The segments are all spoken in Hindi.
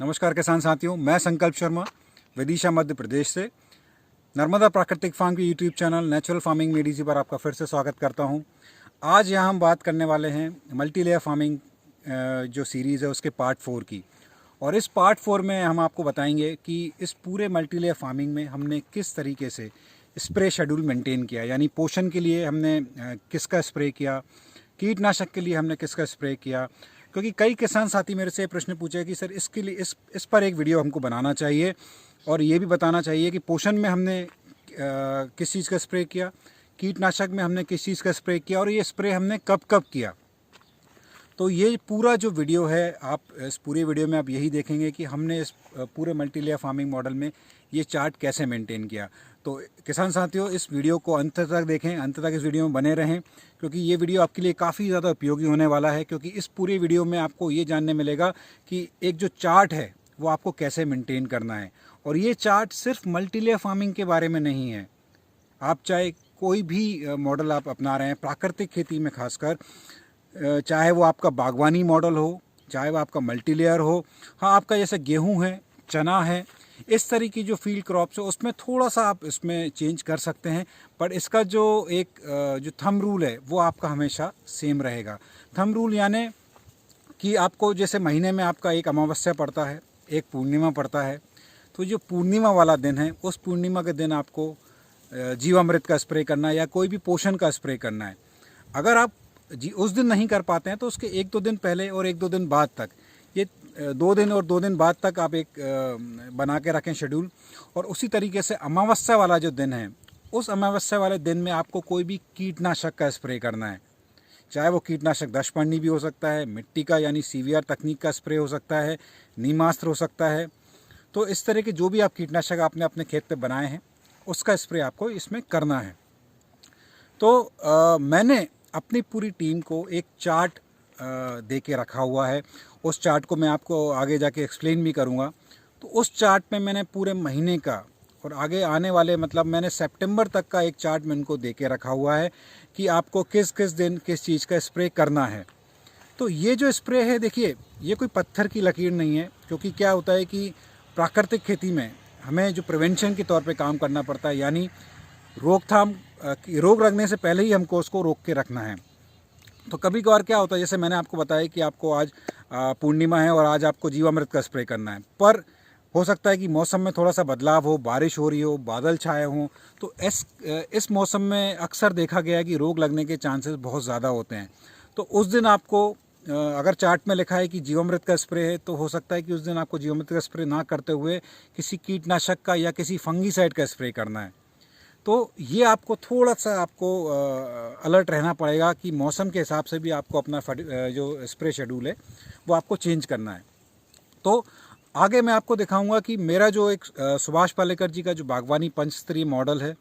नमस्कार किसान साथियों, मैं संकल्प शर्मा विदिशा मध्य प्रदेश से नर्मदा प्राकृतिक फार्म के यूट्यूब चैनल नेचुरल फार्मिंग में डीजी पर आपका फिर से स्वागत करता हूं। आज यहाँ हम बात करने वाले हैं मल्टी लेयर फार्मिंग जो सीरीज़ है उसके पार्ट 4 की। और इस पार्ट 4 में हम आपको बताएंगे कि इस पूरे मल्टी लेयर फार्मिंग में हमने किस तरीके से स्प्रे शेड्यूल मेंटेन किया, यानी पोषण के लिए हमने किसका स्प्रे किया, कीटनाशक के लिए हमने किसका स्प्रे किया। क्योंकि कई किसान साथी मेरे से प्रश्न पूछे कि सर इसके लिए इस पर एक वीडियो हमको बनाना चाहिए और ये भी बताना चाहिए कि पोषण में हमने किस चीज़ का स्प्रे किया, कीटनाशक में हमने किस चीज़ का स्प्रे किया और ये स्प्रे हमने कब कब किया। तो ये पूरा जो वीडियो है, आप इस पूरे वीडियो में आप यही देखेंगे कि हमने इस पूरे मल्टी लेयर फार्मिंग मॉडल में ये चार्ट कैसे मेंटेन किया। तो किसान साथियों, इस वीडियो को अंत तक देखें, अंत तक इस वीडियो में बने रहें, क्योंकि ये वीडियो आपके लिए काफ़ी ज़्यादा उपयोगी होने वाला है। क्योंकि इस पूरे वीडियो में आपको ये जानने मिलेगा कि एक जो चार्ट है वो आपको कैसे मेंटेन करना है। और ये चार्ट सिर्फ मल्टी लेयर फार्मिंग के बारे में नहीं है। आप चाहे कोई भी मॉडल आप अपना रहे हैं प्राकृतिक खेती में, खासकर चाहे वो आपका बागवानी मॉडल हो, चाहे वो आपका मल्टी लेयर हो, हाँ आपका जैसे गेहूं है, चना है, इस तरह की जो फील्ड क्रॉप्स है उसमें थोड़ा सा आप इसमें चेंज कर सकते हैं। पर इसका जो एक जो थंब रूल है वो आपका हमेशा सेम रहेगा। थंब रूल यानी कि आपको जैसे महीने में आपका एक अमावस्या पड़ता है, एक पूर्णिमा पड़ता है, तो जो पूर्णिमा वाला दिन है उस पूर्णिमा के दिन आपको जीवामृत का स्प्रे करना है या कोई भी पोषण का स्प्रे करना है। अगर आप उस दिन नहीं कर पाते हैं तो उसके 1-2 दिन पहले और 1-2 दिन बाद तक, ये 2 दिन और 2 दिन बाद तक आप एक बना के रखें शेड्यूल। और उसी तरीके से अमावस्या वाला जो दिन है, उस अमावस्या वाले दिन में आपको कोई भी कीटनाशक का स्प्रे करना है। चाहे वो कीटनाशक दशपर्णी भी हो सकता है, मिट्टी का यानी सीवीआर तकनीक का स्प्रे हो सकता है, नीमास्त्र हो सकता है। तो इस तरह के जो भी आप कीटनाशक आपने अपने खेत पे बनाए हैं उसका स्प्रे आपको इसमें करना है। तो मैंने अपनी पूरी टीम को एक चार्ट दे के रखा हुआ है। उस चार्ट को मैं आपको आगे जाके एक्सप्लेन भी करूँगा। तो उस चार्ट में मैंने पूरे महीने का और आगे आने वाले मैंने सितंबर तक का एक चार्ट में इनको दे के रखा हुआ है कि आपको किस किस दिन किस चीज़ का स्प्रे करना है। तो ये जो स्प्रे है, देखिए ये कोई पत्थर की लकीर नहीं है। क्योंकि क्या होता है कि प्राकृतिक खेती में हमें जो प्रिवेंशन के तौर पे काम करना पड़ता है, यानी रोकथाम, रोग लगने से पहले ही हमको उसको रोक के रखना है। तो कभी कभार क्या होता है, जैसे मैंने आपको बताया कि आपको आज पूर्णिमा है और आज आपको जीवामृत का स्प्रे करना है, पर हो सकता है कि मौसम में थोड़ा सा बदलाव हो, बारिश हो रही हो, बादल छाए हों। तो इस मौसम में अक्सर देखा गया है कि रोग लगने के चांसेस बहुत ज़्यादा होते हैं। तो उस दिन आपको अगर चार्ट में लिखा है कि जीवामृत का स्प्रे है, तो हो सकता है कि उस दिन आपको जीवामृत का स्प्रे ना करते हुए किसी कीटनाशक का या किसी फंगीसाइड का स्प्रे करना है। तो ये आपको थोड़ा सा अलर्ट रहना पड़ेगा कि मौसम के हिसाब से भी आपको अपना जो स्प्रे शेड्यूल है वो आपको चेंज करना है। तो आगे मैं आपको दिखाऊंगा कि मेरा जो एक सुभाष पालेकर जी का जो बागवानी पंचस्तरीय मॉडल है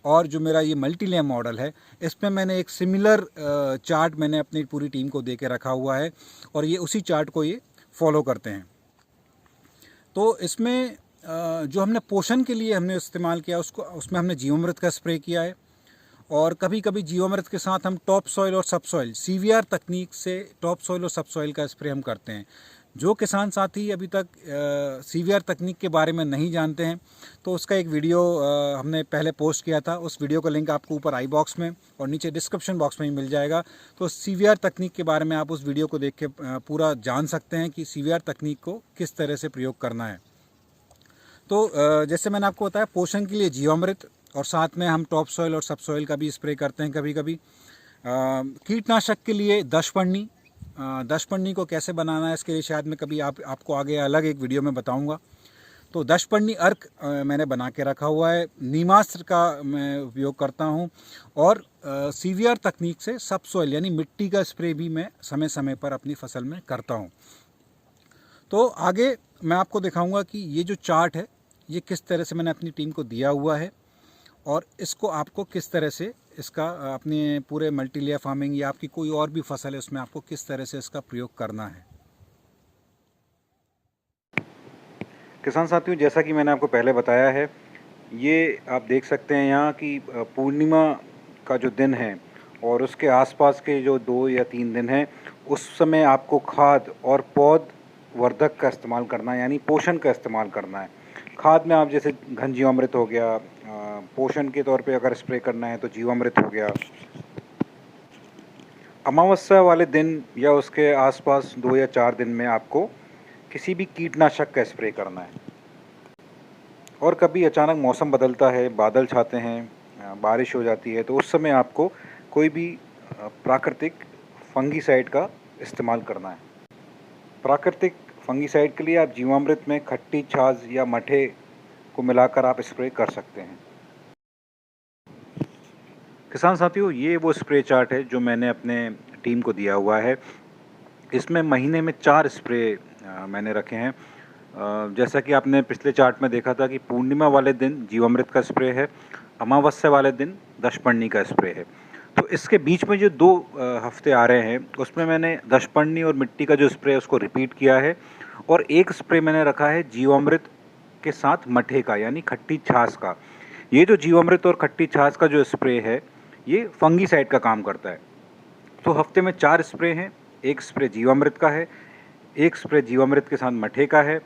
और जो मेरा ये मल्टी लेयर मॉडल है, इसमें मैंने एक सिमिलर चार्ट मैंने अपनी पूरी टीम को दे के रखा हुआ है और ये उसी चार्ट को ये फॉलो करते हैं। तो इसमें जो हमने पोषण के लिए हमने इस्तेमाल किया उसमें हमने जीवामृत का स्प्रे किया है। और कभी कभी जीवामृत के साथ हम टॉप सॉइल और सब सॉइल सीवीआर तकनीक से टॉप सॉइल और सब सॉइल का स्प्रे हम करते हैं। जो किसान साथी अभी तक सीवीआर तकनीक के बारे में नहीं जानते हैं तो उसका एक वीडियो हमने पहले पोस्ट किया था। उस वीडियो का लिंक आपको ऊपर आई बॉक्स में और नीचे डिस्क्रिप्शन बॉक्स में ही मिल जाएगा। तो सीवीआर तकनीक के बारे में आप उस वीडियो को देख के पूरा जान सकते हैं कि सीवीआर तकनीक को किस तरह से प्रयोग करना है। तो जैसे मैंने आपको बताया, पोषण के लिए जीवामृत और साथ में हम टॉप सॉइल और सब सॉइल का भी स्प्रे करते हैं कभी कभी। कीटनाशक के लिए दशपर्णी, दशपर्णी को कैसे बनाना है इसके लिए शायद मैं कभी आपको आगे अलग एक वीडियो में बताऊंगा। तो दशपर्णी अर्क मैंने बना के रखा हुआ है। नीमास्त्र का मैं उपयोग करता हूं और सीवीआर तकनीक से सब सॉइल यानी मिट्टी का स्प्रे भी मैं समय समय पर अपनी फसल में करता हूं। तो आगे मैं आपको दिखाऊंगा कि ये जो चार्ट है ये किस तरह से मैंने अपनी टीम को दिया हुआ है और इसको आपको किस तरह से इसका अपने पूरे मल्टी लेयर फार्मिंग या आपकी कोई और भी फसल है उसमें आपको किस तरह से इसका प्रयोग करना है। किसान साथियों, जैसा कि मैंने आपको पहले बताया है, ये आप देख सकते हैं यहाँ कि पूर्णिमा का जो दिन है और उसके आसपास के जो 2 या 3 दिन हैं उस समय आपको खाद और पौध वर्धक का इस्तेमाल करना है, यानी पोषण का इस्तेमाल करना है। खाद में आप जैसे घन जीवामृत हो गया, पोषण के तौर पे अगर स्प्रे करना है तो जीवामृत हो गया। अमावस्या वाले दिन या उसके आसपास 2 या 4 दिन में आपको किसी भी कीटनाशक का स्प्रे करना है। और कभी अचानक मौसम बदलता है, बादल छाते हैं, बारिश हो जाती है, तो उस समय आपको कोई भी प्राकृतिक फंगीसाइड का इस्तेमाल करना है। प्राकृतिक फंगीसाइड के लिए आप जीवामृत में खट्टी छाछ या मठे को मिलाकर आप स्प्रे कर सकते हैं। किसान साथियों, ये वो स्प्रे चार्ट है जो मैंने अपने टीम को दिया हुआ है। इसमें महीने में 4 स्प्रे मैंने रखे हैं। जैसा कि आपने पिछले चार्ट में देखा था कि पूर्णिमा वाले दिन जीवामृत का स्प्रे है, अमावस्या वाले दिन दशपर्णी का स्प्रे है। तो इसके बीच में जो 2 हफ्ते आ रहे हैं उसमें मैंने दशपर्णी और मिट्टी का जो स्प्रे है उसको रिपीट किया है, और एक स्प्रे मैंने रखा है जीवामृत के साथ मठे का, यानी खट्टी छाछ का। ये जो जीवामृत और खट्टी छाछ का जो स्प्रे है ये फंगीसाइड का काम करता है। तो हफ्ते में 4 स्प्रे हैं, एक स्प्रे जीवामृत का है, एक स्प्रे जीवामृत के साथ मठे का है,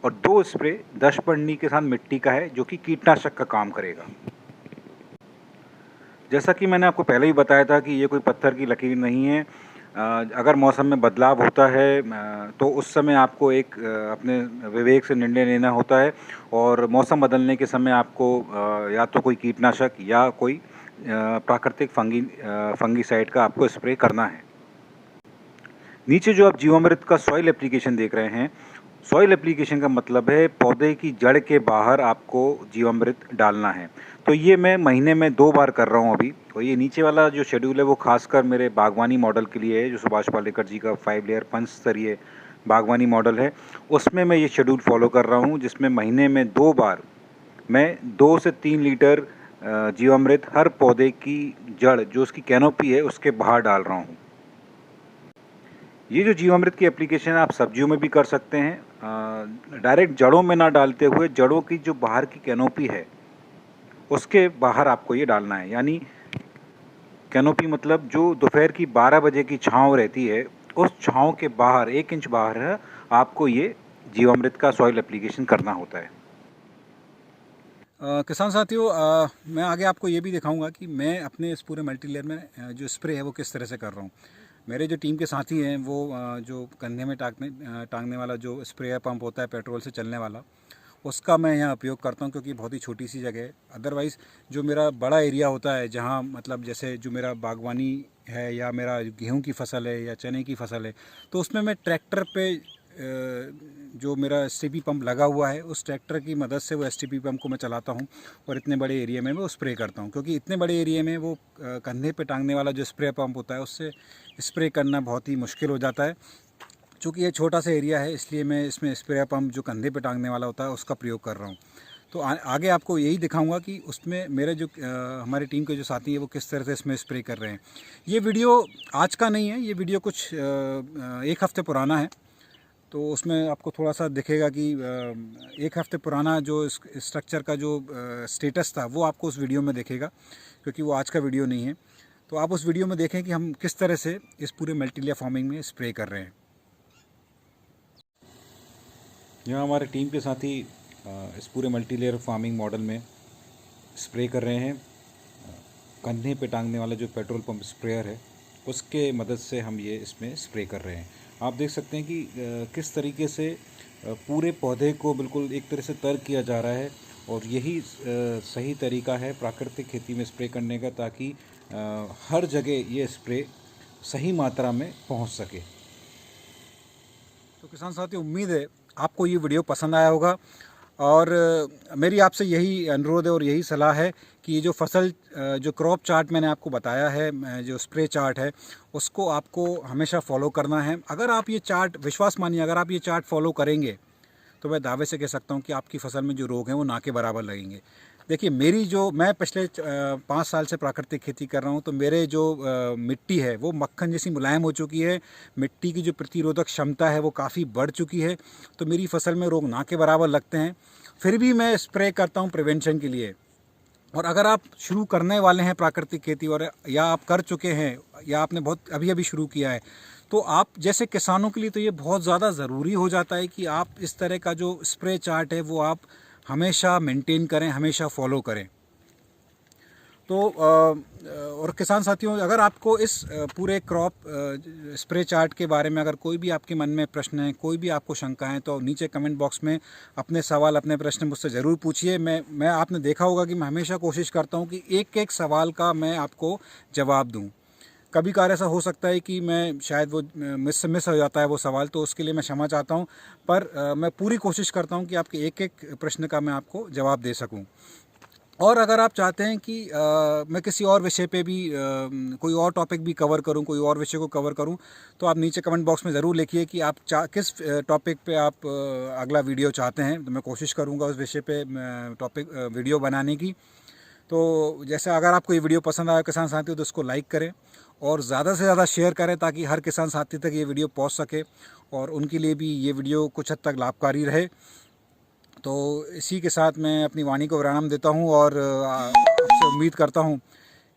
और 2 स्प्रे दशपर्णी के साथ मिट्टी का है जो कि कीटनाशक का काम करेगा। जैसा कि मैंने आपको पहले ही बताया था कि ये कोई पत्थर की लकीर नहीं है। अगर मौसम में बदलाव होता है तो उस समय आपको एक अपने विवेक से निर्णय लेना होता है, और मौसम बदलने के समय आपको या तो कोई कीटनाशक या कोई प्राकृतिक फंगीसाइड का आपको स्प्रे करना है। नीचे जो आप जीवामृत का सॉइल एप्लीकेशन देख रहे हैं, सॉइल एप्लीकेशन का मतलब है पौधे की जड़ के बाहर आपको जीवामृत डालना है। तो ये मैं महीने में 2 बार कर रहा हूँ अभी। और ये नीचे वाला जो शेड्यूल है वो खासकर मेरे बागवानी मॉडल के लिए है, जो सुभाष पालेकर जी का 5 लेयर पंचस्तरीय बागवानी मॉडल है, उसमें मैं ये शेड्यूल फॉलो कर रहा हूँ, जिसमें महीने में 2 बार मैं 2 से 3 लीटर जीवामृत हर पौधे की जड़, जो उसकी कैनोपी है, उसके बाहर डाल रहा हूँ। ये जो जीवामृत की एप्लीकेशन है आप सब्जियों में भी कर सकते हैं। डायरेक्ट जड़ों में ना डालते हुए जड़ों की जो बाहर की कैनोपी है उसके बाहर आपको ये डालना है। यानी कैनोपी मतलब जो दोपहर की 12 बजे की छाँव रहती है, उस छाँव के बाहर 1 इंच बाहर है आपको ये जीवामृत का सॉइल एप्लीकेशन करना होता है। किसान साथियों, मैं आगे आपको ये भी दिखाऊंगा कि मैं अपने इस पूरे मल्टी लेयर में जो स्प्रे है वो किस तरह से कर रहा हूँ। मेरे जो टीम के साथी हैं वो जो कंधे में टांगने वाला जो स्प्रेयर पंप होता है पेट्रोल से चलने वाला, उसका मैं यहाँ उपयोग करता हूँ, क्योंकि बहुत ही छोटी सी जगह है। अदरवाइज़ जो मेरा बड़ा एरिया होता है, जहाँ मतलब जैसे जो मेरा बागवानी है या मेरा गेहूँ की फसल है या चने की फसल है, तो उसमें मैं ट्रैक्टर पे जो मेरा एसटीपी पंप लगा हुआ है उस ट्रैक्टर की मदद से वो एसटीपी पंप को मैं चलाता हूँ, और इतने बड़े एरिया में वो स्प्रे करता हूँ। क्योंकि इतने बड़े एरिया में वो कंधे पे टांगने वाला जो स्प्रे पंप होता है उससे स्प्रे करना बहुत ही मुश्किल हो जाता है। चूँकि ये छोटा सा एरिया है, इसलिए मैं इसमें स्प्रे पंप जो कंधे पे टांगने वाला होता है उसका प्रयोग कर रहा हूँ। तो आगे आपको यही दिखाऊंगा कि उसमें मेरे जो हमारी टीम के जो साथी हैं वो किस तरह से इसमें स्प्रे कर रहे हैं। ये वीडियो आज का नहीं है, ये वीडियो कुछ 1 हफ्ते पुराना है। तो उसमें आपको थोड़ा सा दिखेगा कि 1 हफ्ते पुराना जो स्ट्रक्चर का जो स्टेटस था वो आपको उस वीडियो में दिखेगा, क्योंकि वो आज का वीडियो नहीं है। तो आप उस वीडियो में देखें कि हम किस तरह से इस पूरे मल्टी लेयर फार्मिंग में स्प्रे कर रहे हैं। यहाँ हमारे टीम के साथी इस पूरे मल्टी लेयर फार्मिंग मॉडल में स्प्रे कर रहे हैं। कंधे पे टांगने वाला जो पेट्रोल पंप स्प्रेयर है उसके मदद से हम ये इसमें स्प्रे कर रहे हैं। आप देख सकते हैं कि किस तरीके से पूरे पौधे को बिल्कुल एक तरह से तर्क किया जा रहा है, और यही सही तरीका है प्राकृतिक खेती में स्प्रे करने का, ताकि हर जगह ये स्प्रे सही मात्रा में पहुंच सके। तो किसान साथियों, उम्मीद है आपको ये वीडियो पसंद आया होगा, और मेरी आपसे यही अनुरोध है और यही सलाह है कि ये जो फसल जो क्रॉप चार्ट मैंने आपको बताया है, जो स्प्रे चार्ट है, उसको आपको हमेशा फॉलो करना है। अगर आप ये चार्ट, विश्वास मानिए, अगर आप ये चार्ट फॉलो करेंगे तो मैं दावे से कह सकता हूँ कि आपकी फसल में जो रोग हैं वो ना के बराबर लगेंगे। देखिए, मैं पिछले 5 साल से प्राकृतिक खेती कर रहा हूँ, तो मेरे जो मिट्टी है वो मक्खन जैसी मुलायम हो चुकी है। मिट्टी की जो प्रतिरोधक क्षमता है वो काफ़ी बढ़ चुकी है। तो मेरी फसल में रोग ना के बराबर लगते हैं, फिर भी मैं स्प्रे करता हूँ प्रिवेंशन के लिए। और अगर आप शुरू करने वाले हैं प्राकृतिक खेती, और या आप कर चुके हैं या आपने बहुत अभी शुरू किया है, तो आप जैसे किसानों के लिए तो ये बहुत ज़्यादा ज़रूरी हो जाता है कि आप इस तरह का जो स्प्रे चार्ट है वो आप हमेशा मेंटेन करें, हमेशा फॉलो करें। तो और किसान साथियों, अगर आपको इस पूरे क्रॉप स्प्रे चार्ट के बारे में अगर कोई भी आपके मन में प्रश्न है, कोई भी आपको शंका है, तो नीचे कमेंट बॉक्स में अपने सवाल, अपने प्रश्न मुझसे ज़रूर पूछिए। मैं आपने देखा होगा कि मैं हमेशा कोशिश करता हूं कि एक एक सवाल का मैं आपको जवाब दूं। कभी कभार ऐसा हो सकता है कि मैं शायद वो मिस हो जाता है वो सवाल, तो उसके लिए मैं क्षमा चाहता हूं, पर मैं पूरी कोशिश करता हूं कि आपके एक एक प्रश्न का मैं आपको जवाब दे सकूं। और अगर आप चाहते हैं कि मैं किसी और विषय पे भी कोई और टॉपिक भी कवर करूं, कोई और विषय को कवर करूं, तो आप नीचे कमेंट बॉक्स में ज़रूर लिखिए कि आप किस टॉपिक पे आप अगला वीडियो चाहते हैं, तो मैं कोशिश करूंगा उस विषय पे टॉपिक वीडियो बनाने की। तो जैसे अगर आपको ये वीडियो पसंद आया किसान साथियों, तो उसको लाइक करें और ज़्यादा से ज़्यादा शेयर करें ताकि हर किसान साथी तक ये वीडियो पहुँच सके और उनके लिए भी ये वीडियो कुछ हद तक लाभकारी रहे। तो इसी के साथ मैं अपनी वाणी को विराम देता हूं और आपसे उम्मीद करता हूं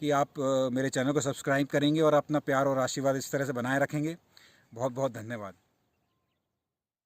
कि आप मेरे चैनल को सब्सक्राइब करेंगे और अपना प्यार और आशीर्वाद इस तरह से बनाए रखेंगे। बहुत बहुत धन्यवाद।